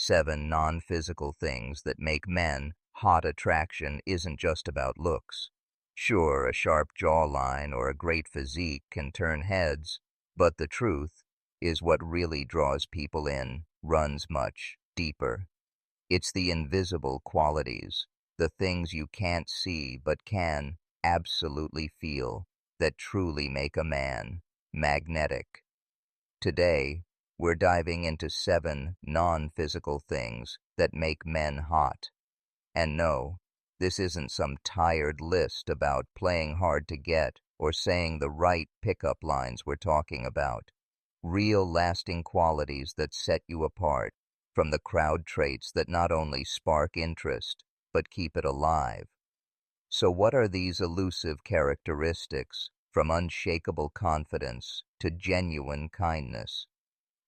7 non-physical things that make men hot. Attraction isn't just about looks. Sure, a sharp jawline or a great physique can turn heads, but the truth is what really draws people in runs much deeper. It's the invisible qualities, the things you can't see but can absolutely feel, that truly make a man magnetic. Today, we're diving into 7 non-physical things that make men hot. And no, this isn't some tired list about playing hard to get or saying the right pickup lines. We're talking about real lasting qualities that set you apart from the crowd traits that not only spark interest, but keep it alive. So what are these elusive characteristics, from unshakable confidence to genuine kindness?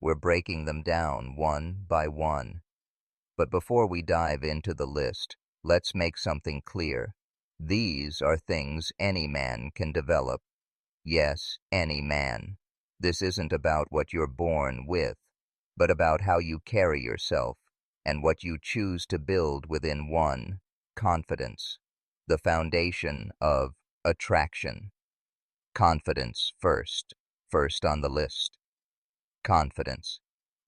We're breaking them down one by one. But before we dive into the list, let's make something clear. These are things any man can develop. Yes, any man. This isn't about what you're born with, but about how you carry yourself and what you choose to build within one: confidence, the foundation of attraction. Confidence first on the list. Confidence.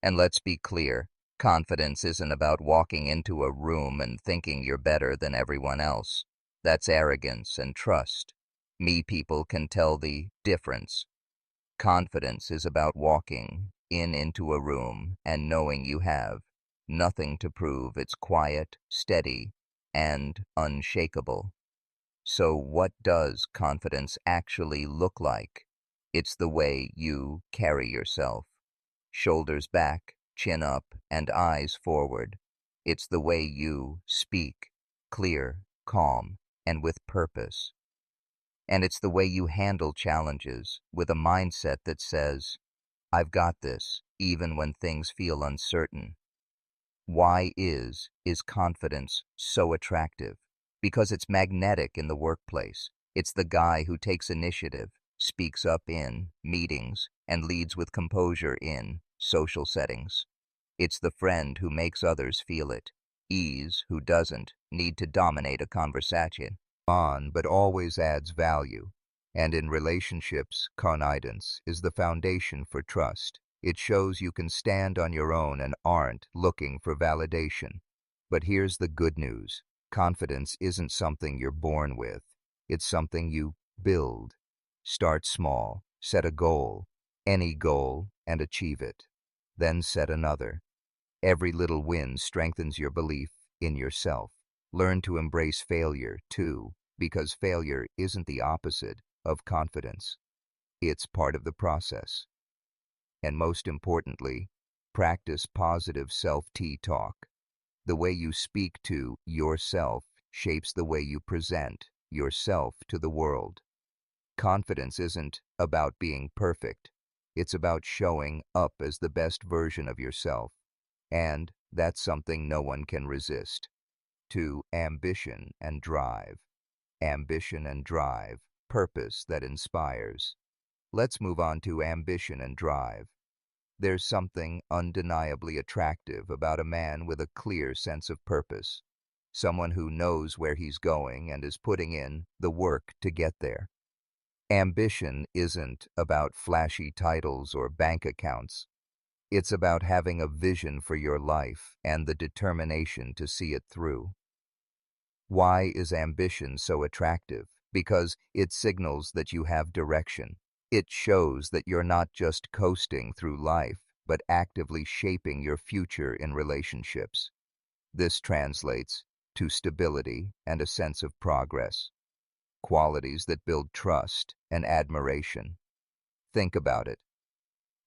And let's be clear, confidence isn't about walking into a room and thinking you're better than everyone else. That's arrogance and trust. Me people can tell the difference. Confidence is about walking into a room and knowing you have nothing to prove. It's quiet, steady, and unshakable. So what does confidence actually look like? It's the way you carry yourself. Shoulders back, chin up, and eyes forward. It's the way you speak, clear, calm, and with purpose. And it's the way you handle challenges with a mindset that says, I've got this, even when things feel uncertain. Why is confidence so attractive? Because it's magnetic in the workplace. It's the guy who takes initiative, speaks up in meetings, and leads with composure in social settings. It's the friend who makes others feel it. Ease, who doesn't need to dominate a conversation, but always adds value. And in relationships, confidence is the foundation for trust. It shows you can stand on your own and aren't looking for validation. But here's the good news. Confidence isn't something you're born with. It's something you build. Start small, set a goal, any goal, and achieve it. Then set another. Every little win strengthens your belief in yourself. Learn to embrace failure, too, because failure isn't the opposite of confidence. It's part of the process. And most importantly, practice positive self-talk. The way you speak to yourself shapes the way you present yourself to the world. Confidence isn't about being perfect. It's about showing up as the best version of yourself. And that's something no one can resist. To ambition and drive. Ambition and drive. Purpose that inspires. Let's move on to ambition and drive. There's something undeniably attractive about a man with a clear sense of purpose. Someone who knows where he's going and is putting in the work to get there. Ambition isn't about flashy titles or bank accounts. It's about having a vision for your life and the determination to see it through. Why is ambition so attractive? Because it signals that you have direction. It shows that you're not just coasting through life, but actively shaping your future in relationships. This translates to stability and a sense of progress, qualities that build trust and admiration. Think about it.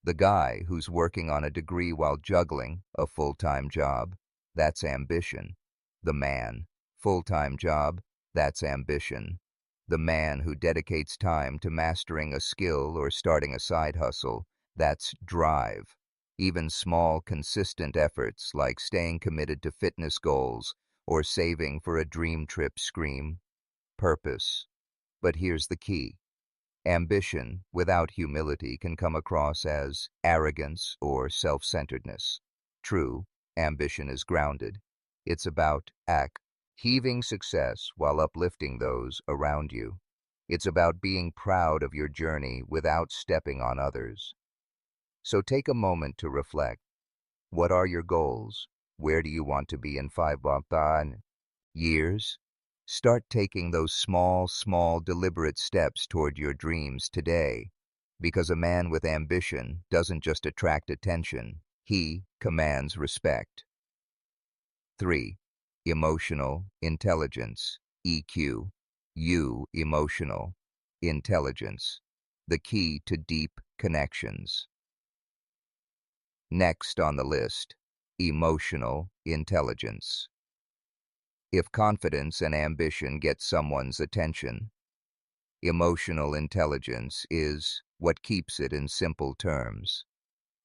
The guy who's working on a degree while juggling a full-time job, that's ambition. The man, full-time job, that's ambition. The man who dedicates time to mastering a skill or starting a side hustle, that's drive. Even small, consistent efforts like staying committed to fitness goals or saving for a dream trip scream purpose. But here's the key. Ambition without humility can come across as arrogance or self-centeredness. True, ambition is grounded. It's about heaving success while uplifting those around you. It's about being proud of your journey without stepping on others. So take a moment to reflect. What are your goals? Where do you want to be in 5 years? Start taking those small, deliberate steps toward your dreams today. Because a man with ambition doesn't just attract attention, he commands respect. 3. Emotional intelligence, EQ. Emotional intelligence, the key to deep connections. Next on the list, emotional intelligence. If confidence and ambition get someone's attention, emotional intelligence is what keeps it in simple terms.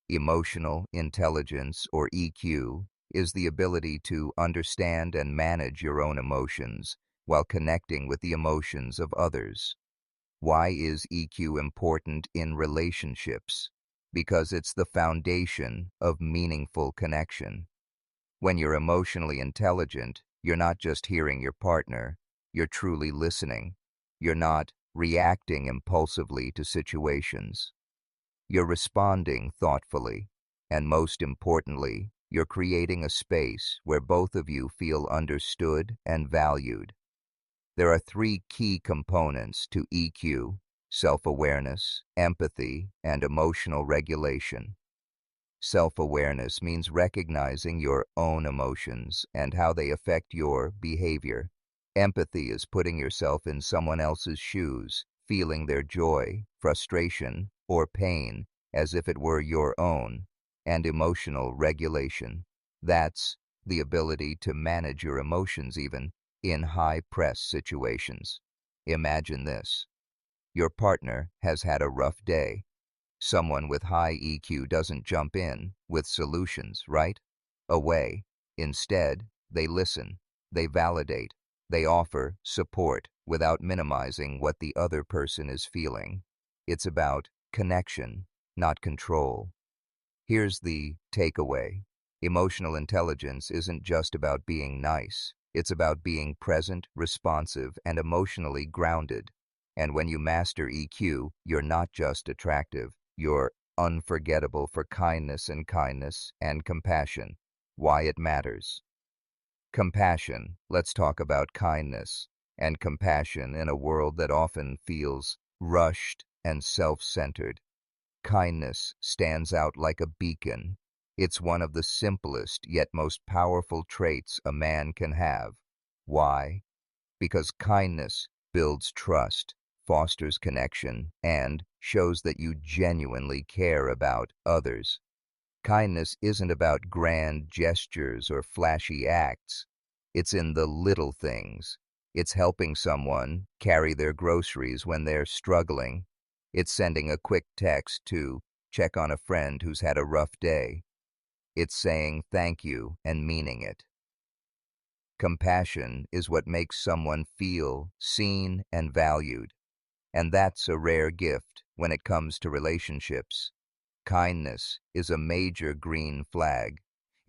Emotional intelligence, or EQ, is the ability to understand and manage your own emotions while connecting with the emotions of others. Why is EQ important in relationships? Because it's the foundation of meaningful connection. When you're emotionally intelligent, you're not just hearing your partner, you're truly listening. You're not reacting impulsively to situations. You're responding thoughtfully, and most importantly, you're creating a space where both of you feel understood and valued. There are 3 key components to EQ: self-awareness, empathy, and emotional regulation. Self-awareness means recognizing your own emotions and how they affect your behavior. Empathy is putting yourself in someone else's shoes, feeling their joy, frustration, or pain as if it were your own. And emotional regulation, that's the ability to manage your emotions even in high-press situations. Imagine this. Your partner has had a rough day. Someone with high EQ doesn't jump in with solutions right away. Instead, they listen, they validate, they offer support without minimizing what the other person is feeling. It's about connection, not control. Here's the takeaway. Emotional intelligence isn't just about being nice. It's about being present, responsive, and emotionally grounded. And when you master EQ, you're not just attractive, you're unforgettable for kindness and compassion. Why it matters. Compassion. Let's talk about kindness and compassion in a world that often feels rushed and self-centered. Kindness stands out like a beacon. It's one of the simplest yet most powerful traits a man can have. Why? Because kindness builds trust, fosters connection, and shows that you genuinely care about others. Kindness isn't about grand gestures or flashy acts. It's in the little things. It's helping someone carry their groceries when they're struggling. It's sending a quick text to check on a friend who's had a rough day. It's saying thank you and meaning it. Compassion is what makes someone feel seen and valued, and that's a rare gift when it comes to relationships. Kindness is a major green flag.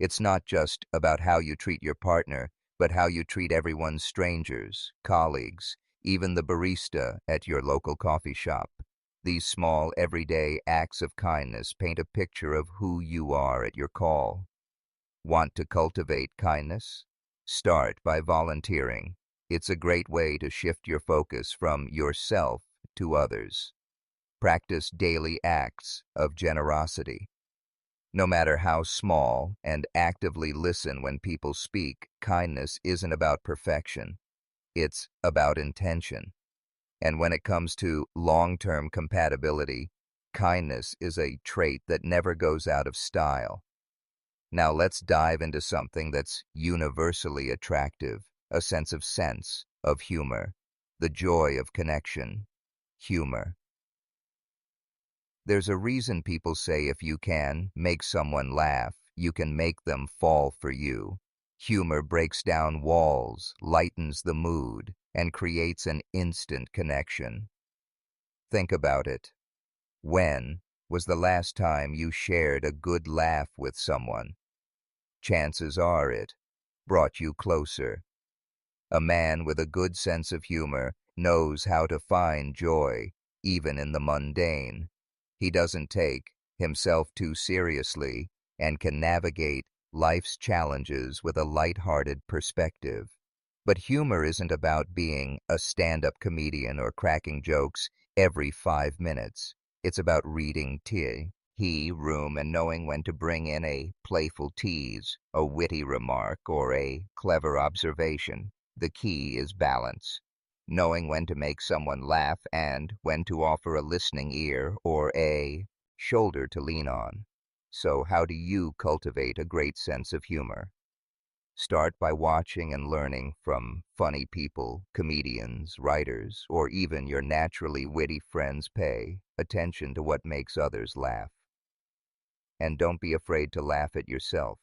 It's not just about how you treat your partner, but how you treat everyone's strangers, colleagues, even the barista at your local coffee shop. These small, everyday acts of kindness paint a picture of who you are at your call. Want to cultivate kindness? Start by volunteering. It's a great way to shift your focus from yourself to others. Practice daily acts of generosity. No matter how small, and actively listen when people speak. Kindness isn't about perfection. It's about intention. And when it comes to long-term compatibility, kindness is a trait that never goes out of style. Now let's dive into something that's universally attractive, a sense of humor, the joy of connection, humor. There's a reason people say if you can make someone laugh, you can make them fall for you. Humor breaks down walls, lightens the mood, and creates an instant connection. Think about it. When was the last time you shared a good laugh with someone? chances are it brought you closer. A man with a good sense of humor knows how to find joy, even in the mundane. He doesn't take himself too seriously and can navigate life's challenges with a light-hearted perspective. But humor isn't about being a stand-up comedian or cracking jokes every 5 minutes. It's about reading room and knowing when to bring in a playful tease, a witty remark, or a clever observation. The key is balance, knowing when to make someone laugh and when to offer a listening ear or a shoulder to lean on. So how do you cultivate a great sense of humor? Start by watching and learning from funny people, comedians, writers, or even your naturally witty friends. Pay attention to what makes others laugh. And don't be afraid to laugh at yourself.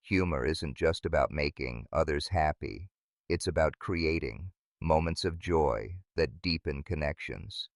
Humor isn't just about making others happy. It's about creating moments of joy that deepen connections.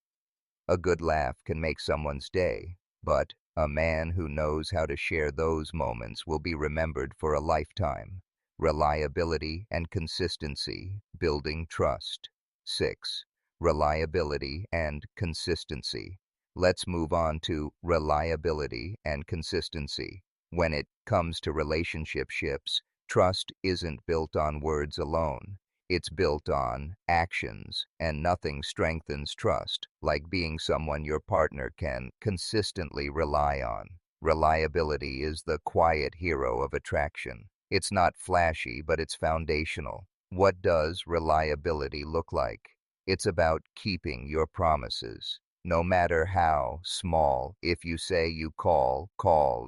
A good laugh can make someone's day, but a man who knows how to share those moments will be remembered for a lifetime. Reliability and consistency, building trust. 6. Reliability and consistency. Let's move on to reliability and consistency. When it comes to relationships, trust isn't built on words alone. It's built on actions, and nothing strengthens trust like being someone your partner can consistently rely on. Reliability is the quiet hero of attraction. It's not flashy, but it's foundational. What does reliability look like? It's about keeping your promises, no matter how small. If you say you call.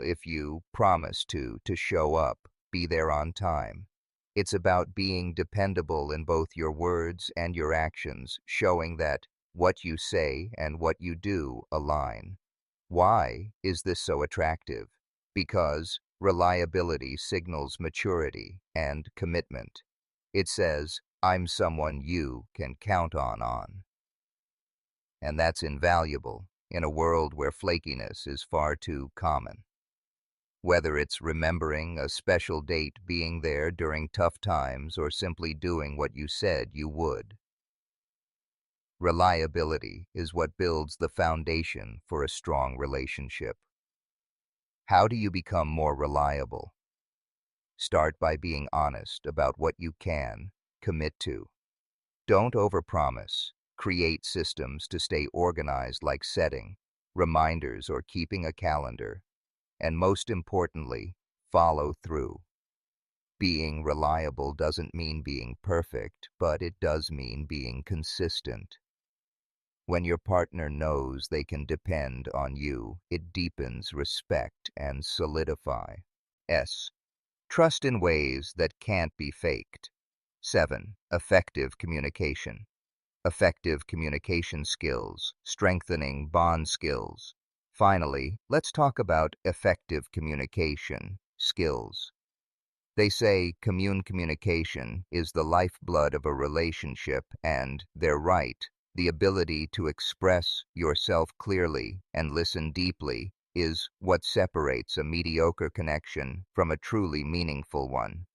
If you promise to show up, be there on time. It's about being dependable in both your words and your actions, showing that what you say and what you do align. Why is this so attractive? Because reliability signals maturity and commitment. It says, I'm someone you can count on. And that's invaluable in a world where flakiness is far too common. Whether it's remembering a special date, being there during tough times, or simply doing what you said you would. Reliability is what builds the foundation for a strong relationship. How do you become more reliable? Start by being honest about what you can commit to. Don't overpromise. Create systems to stay organized, like setting reminders or keeping a calendar. And most importantly, follow through. Being reliable doesn't mean being perfect, but it does mean being consistent. When your partner knows they can depend on you, it deepens respect and solidifies trust in ways that can't be faked. 7. Effective communication. Effective communication skills, strengthening bond skills. Finally, let's talk about effective communication skills. They say communication is the lifeblood of a relationship, and they're right. The ability to express yourself clearly and listen deeply is what separates a mediocre connection from a truly meaningful one.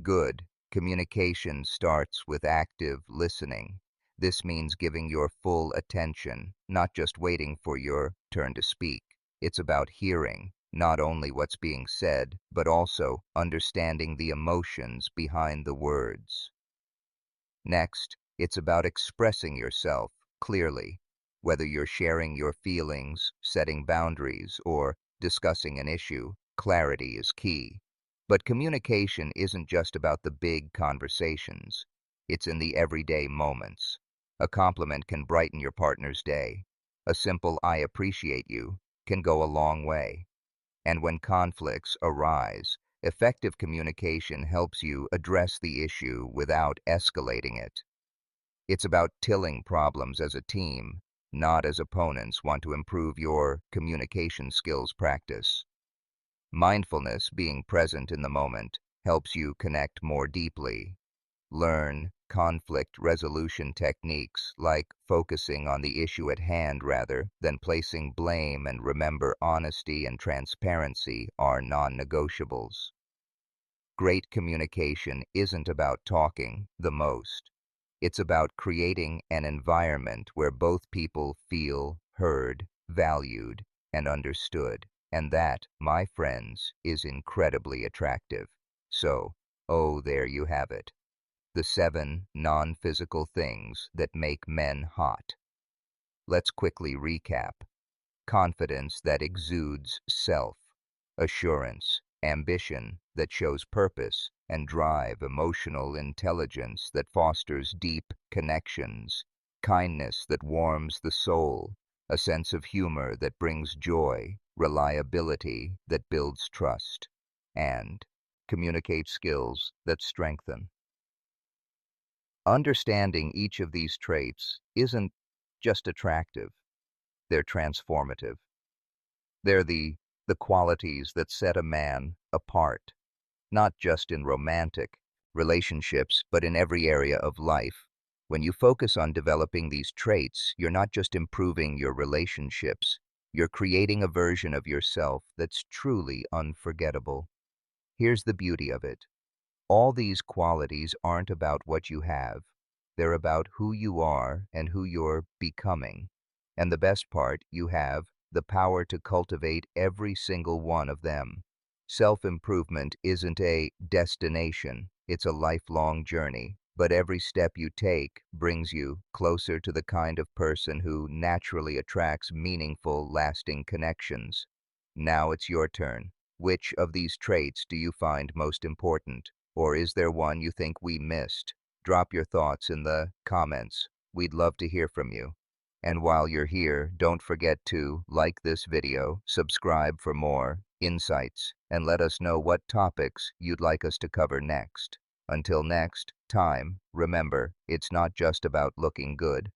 Good communication starts with active listening. This means giving your full attention, not just waiting for your turn to speak. It's about hearing not only what's being said, but also understanding the emotions behind the words. Next, it's about expressing yourself clearly. Whether you're sharing your feelings, setting boundaries, or discussing an issue, clarity is key. But communication isn't just about the big conversations. It's in the everyday moments. A compliment can brighten your partner's day. A simple "I appreciate you" can go a long way. And when conflicts arise, effective communication helps you address the issue without escalating it. It's about tilling problems as a team, not as opponents. Want to improve your communication skills? Practice mindfulness. Being present in the moment helps you connect more deeply. Learn conflict resolution techniques, like focusing on the issue at hand rather than placing blame, and remember, honesty and transparency are non-negotiables. Great communication isn't about talking the most. It's about creating an environment where both people feel heard, valued, and understood. And that, my friends, is incredibly attractive. So, oh, there you have it. The 7 non-physical things that make men hot. Let's quickly recap. Confidence that exudes self, assurance, ambition that shows purpose, and drive, emotional intelligence that fosters deep connections, kindness that warms the soul, a sense of humor that brings joy, reliability that builds trust, and communicate skills that strengthen. Understanding each of these traits isn't just attractive, they're transformative. They're the qualities that set a man apart, not just in romantic relationships, but in every area of life. When you focus on developing these traits, you're not just improving your relationships, you're creating a version of yourself that's truly unforgettable. Here's the beauty of it. All these qualities aren't about what you have. They're about who you are and who you're becoming. And the best part, you have the power to cultivate every single one of them. Self-improvement isn't a destination, it's a lifelong journey. But every step you take brings you closer to the kind of person who naturally attracts meaningful, lasting connections. Now it's your turn. Which of these traits do you find most important? Or is there one you think we missed? Drop your thoughts in the comments. We'd love to hear from you. And while you're here, don't forget to like this video, subscribe for more insights, and let us know what topics you'd like us to cover next. Until next time, remember, it's not just about looking good,